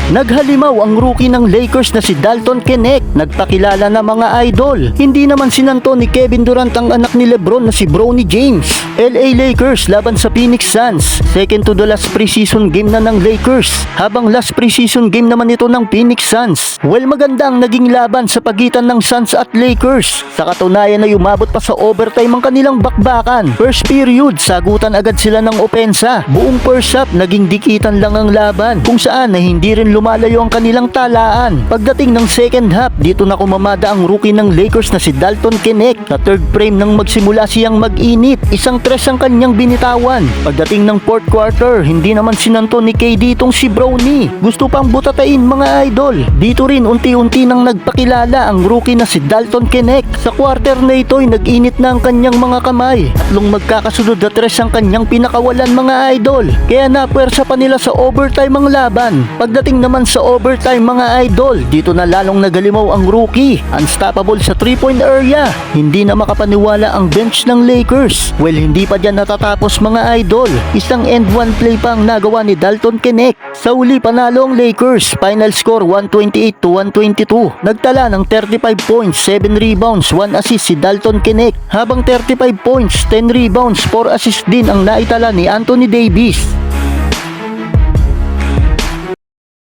Naghalimaw ang rookie ng Lakers na si Dalton Knecht. Nagpakilala na mga idol. Hindi naman sinanto ni Kevin Durant ang anak ni LeBron na si Bronny James. LA Lakers laban sa Phoenix Suns. Second to the last preseason game na ng Lakers, habang last preseason game naman ito ng Phoenix Suns. Well, maganda ang naging laban sa pagitan ng Suns at Lakers. Sa katunayan na umabot pa sa overtime ang kanilang bakbakan. First period, sagutan agad sila ng opensa. Buong first half, naging dikitan lang ang laban, kung saan na hindi rin lumalayo ang kanilang talaan. Pagdating ng second half, dito na kumamada ang rookie ng Lakers na si Dalton Knecht. Sa third frame nang magsimula siyang mag-init, isang tres ang kanyang binitawan. Pagdating ng fourth quarter, hindi naman sinanto ni KD itong si Bronny. Gusto pang butatain mga idol. Dito rin unti-unti nang nagpakilala ang rookie na si Dalton Knecht. Sa quarter na ito ay nag-init na ang kanyang mga kamay. Tatlong magkakasunod na tres ang kanyang pinakawalan mga idol. Kaya napuwersa pa nila sa overtime ang laban. Pagdating naman sa overtime mga idol, dito na lalong nagalimaw ang rookie. Unstoppable sa 3-point area. Hindi na makapaniwala ang bench ng Lakers. Well, hindi pa dyan natatapos mga idol. Isang end one play pa ang nagawa ni Dalton Knecht. Sa uli panalo ang Lakers. Final score 128-122. Nagtala ng 35 points, 7 rebounds, 1 assist si Dalton Knecht. Habang 35 points, 10 rebounds, 4 assists din ang naitala ni Anthony Davis.